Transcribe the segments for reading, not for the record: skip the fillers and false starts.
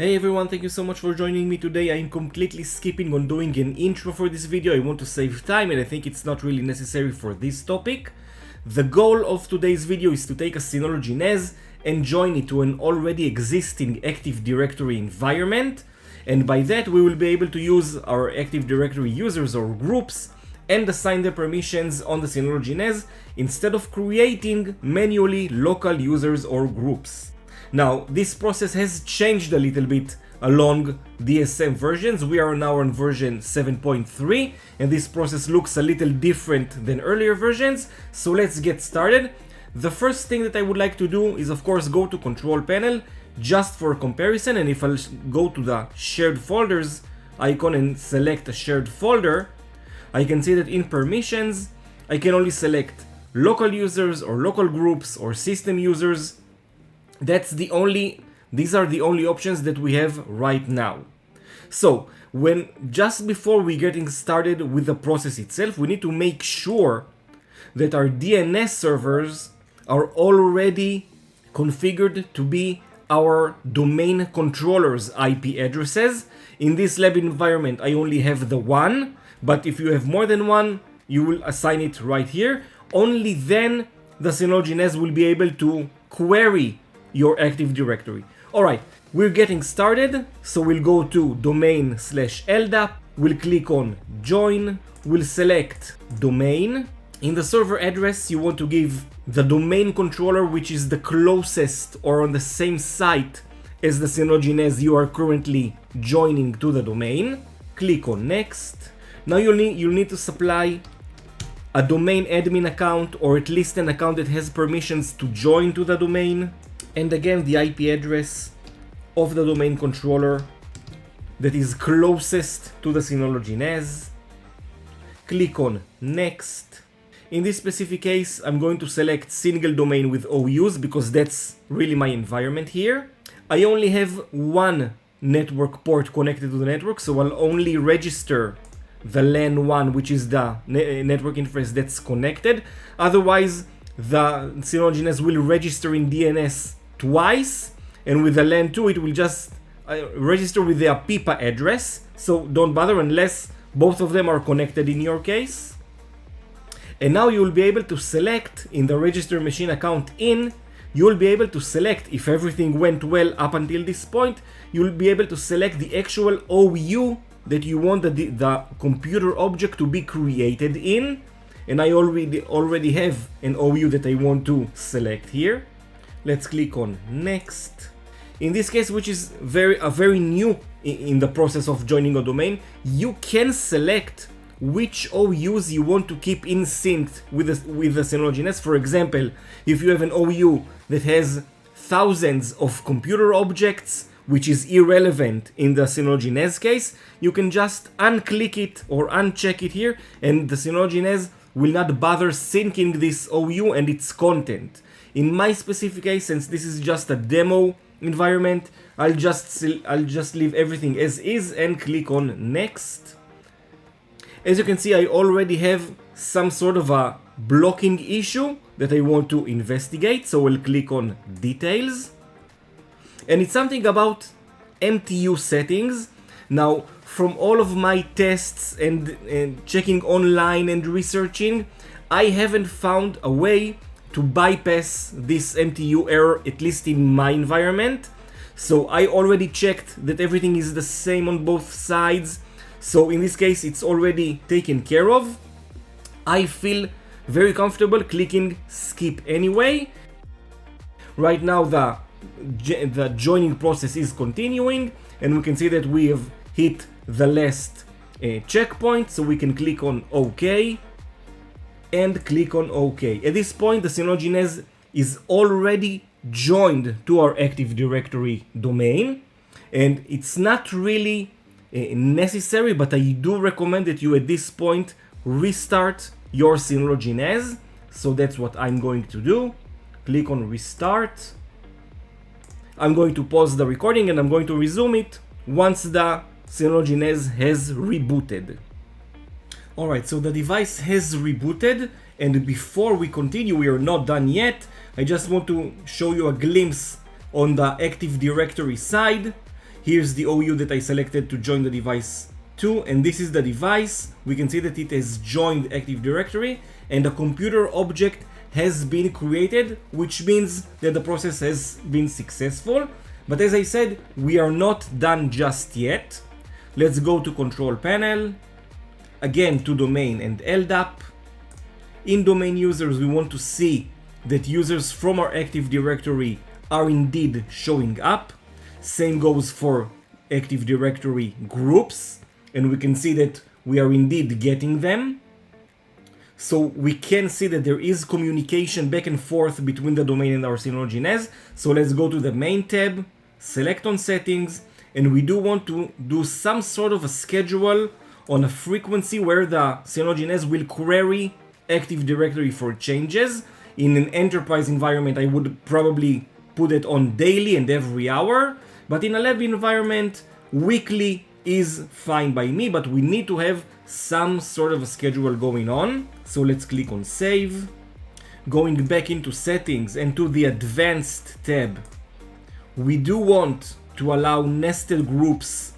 Hey everyone, thank you so much for joining me today. I am completely skipping on doing an intro for this video. I want to save time and I think it's not really necessary for this topic. The goal of today's video is to take a Synology NAS and join it to an already existing Active Directory environment, and by that we will be able to use our Active Directory users or groups and assign the permissions on the Synology NAS instead of creating manually local users or groups. Now, this process has changed a little bit along DSM versions. We are now on version 7.3 and this process looks a little different than earlier versions. So let's get started. The first thing that I would like to do is of course go to Control Panel just for comparison, and if I go to the shared folders icon and select a shared folder, I can see that in permissions I can only select local users or local groups or system users. These are the only options that we have right now. So just before we getting started with the process itself, we need to make sure that our DNS servers are already configured to be our domain controllers IP addresses. In this lab environment, I only have the one, but if you have more than one, you will assign it right here. Only then the Synology NAS will be able to query your Active Directory. Alright, we're getting started, so we'll go to domain/LDAP, we'll click on join, we'll select domain. In the server address, you want to give the domain controller which is the closest or on the same site as the Synology NAS you are currently joining to the domain. Click on next. Now you'll need to supply a domain admin account, or at least an account that has permissions to join to the domain. And again, the IP address of the domain controller that is closest to the Synology NAS. Click on next. In this specific case, I'm going to select single domain with OUs because that's really my environment here. I only have one network port connected to the network, so I'll only register the LAN 1, which is the network interface that's connected. Otherwise, the Synology NAS will register in DNS twice, and with the LAN 2 it will just register with their PIPA address, so don't bother unless both of them are connected in your case. And now you will be able to select in the register machine account you will be able to select, if everything went well up until this point, you will be able to select the actual OU that you want the computer object to be created in, and I already have an OU that I want to select here. Let's click on next. In this case, which is very new in the process of joining a domain, you can select which OUs you want to keep in sync with the Synology NAS. For example, if you have an OU that has thousands of computer objects, which is irrelevant in the Synology NAS case, you can just unclick it or uncheck it here, and the Synology NAS will not bother syncing this OU and its content. In my specific case, since this is just a demo environment, I'll just leave everything as is and click on next. As you can see, I already have some sort of a blocking issue that I want to investigate, so I'll click on details. And it's something about MTU settings. Now, from all of my tests and checking online and researching, I haven't found a way to bypass this MTU error, at least in my environment. So I already checked that everything is the same on both sides. So in this case, it's already taken care of. I feel very comfortable clicking skip anyway. Right now the joining process is continuing, and we can see that we have hit the last checkpoint, so we can click on OK and click on OK. At this point, the Synology NAS is already joined to our Active Directory domain, and it's not really necessary, but I do recommend that you at this point restart your Synology NAS. So that's what I'm going to do. Click on restart. I'm going to pause the recording and I'm going to resume it once the Synology NAS has rebooted. Alright, so the device has rebooted, and before we continue, we are not done yet. I just want to show you a glimpse on the Active Directory side. Here's the OU that I selected to join the device to, and this is the device. We can see that it has joined Active Directory and a computer object has been created, which means that the process has been successful. But as I said, we are not done just yet. Let's go to Control Panel, again to Domain and LDAP. In Domain Users, we want to see that users from our Active Directory are indeed showing up. Same goes for Active Directory groups, and we can see that we are indeed getting them. So we can see that there is communication back and forth between the domain and our Synology NAS. So let's go to the main tab, select on settings, and we do want to do some sort of a schedule on a frequency where the Synology NAS will query Active Directory for changes. In an enterprise environment, I would probably put it on daily and every hour, but in a lab environment, weekly is fine by me, but we need to have some sort of a schedule going on. So let's click on Save. Going back into Settings and to the Advanced tab, we do want to allow nested groups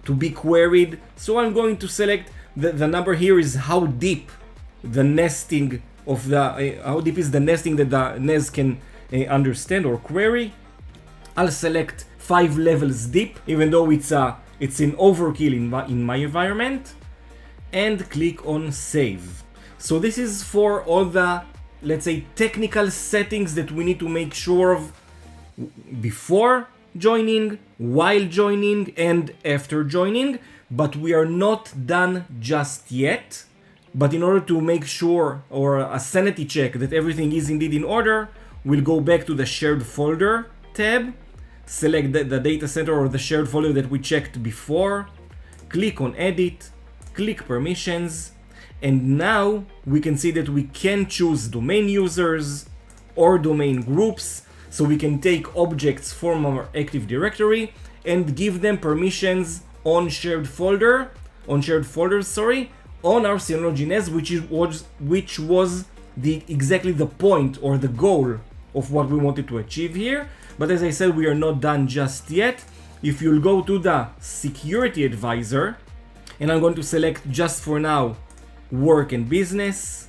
to be queried. So I'm going to select the number here is how deep the nesting of the how deep is the nesting that the NAS can understand or query. I'll select 5 levels deep, even though it's an overkill in my environment, and click on Save. So this is for all the, let's say, technical settings that we need to make sure of before joining, while joining, and after joining, but we are not done just yet. But in order to make sure, or a sanity check that everything is indeed in order, we'll go back to the Shared Folder tab, select the data center or the shared folder that we checked before, click on Edit, click Permissions, and now we can see that we can choose domain users or domain groups, so we can take objects from our Active Directory and give them permissions on shared folders, on our Synology NAS, which was exactly the point or the goal of what we wanted to achieve here. But as I said, we are not done just yet. If you'll go to the Security Advisor, and I'm going to select just for now Work and Business,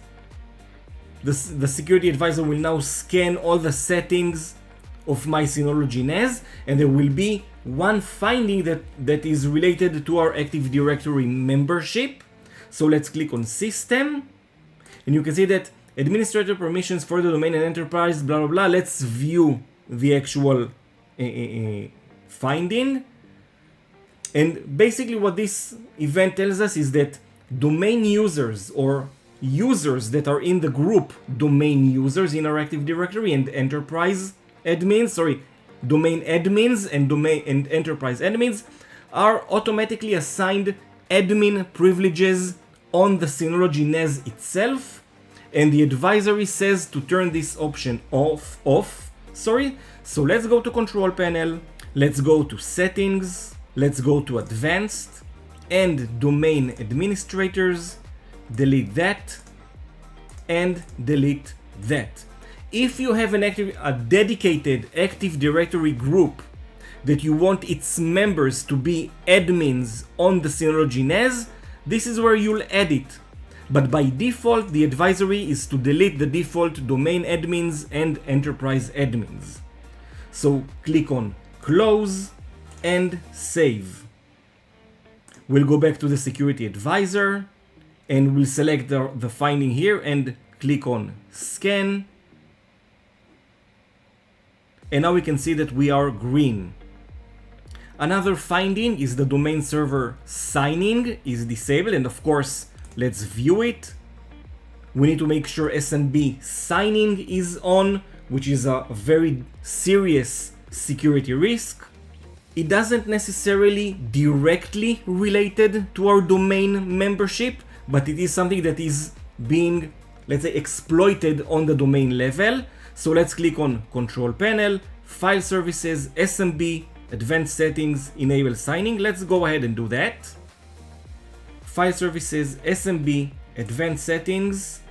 the Security Advisor will now scan all the settings of my Synology NAS, and there will be one finding that is related to our Active Directory membership. So let's click on System, and you can see that administrator permissions for the domain and enterprise, blah blah blah. Let's view the actual finding. And basically what this event tells us is that domain users or users that are in the group domain users in our Active Directory and enterprise admins, domain admins and enterprise admins are automatically assigned admin privileges on the Synology NAS itself, and the advisory says to turn this option off. So let's go to Control Panel, let's go to Settings, let's go to Advanced and Domain Administrators, delete that and delete that. If you have a dedicated Active Directory group that you want its members to be admins on the Synology NAS, this is where you'll add it. But by default, the advisory is to delete the default domain admins and enterprise admins. So click on Close and Save. We'll go back to the Security Advisor and we'll select the finding here and click on Scan. And now we can see that we are green. Another finding is the domain server signing is disabled, and of course, let's view it. We need to make sure SMB signing is on, which is a very serious security risk. It doesn't necessarily directly related to our domain membership, but it is something that is being, let's say, exploited on the domain level. So let's click on Control Panel, File Services, SMB, Advanced Settings, Enable Signing. Let's go ahead and do that. File Services, SMB, Advanced Settings.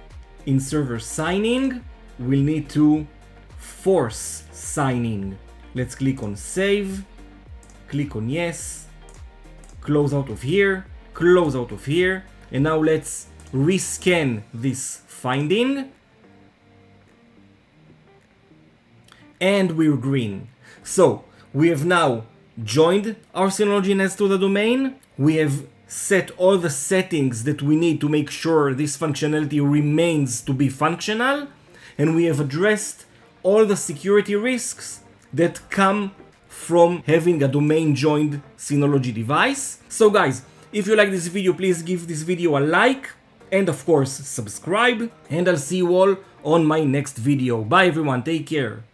In Server Signing, we'll need to force signing. Let's click on Save, click on yes, close out of here, close out of here, and now let's rescan this finding. And we're green. So we have now joined our Synology NAS to the domain. We have set all the settings that we need to make sure this functionality remains to be functional. And we have addressed all the security risks that come from having a domain joined Synology device. So guys, if you like this video, please give this video a like and of course subscribe, and I'll see you all on my next video. Bye everyone, take care.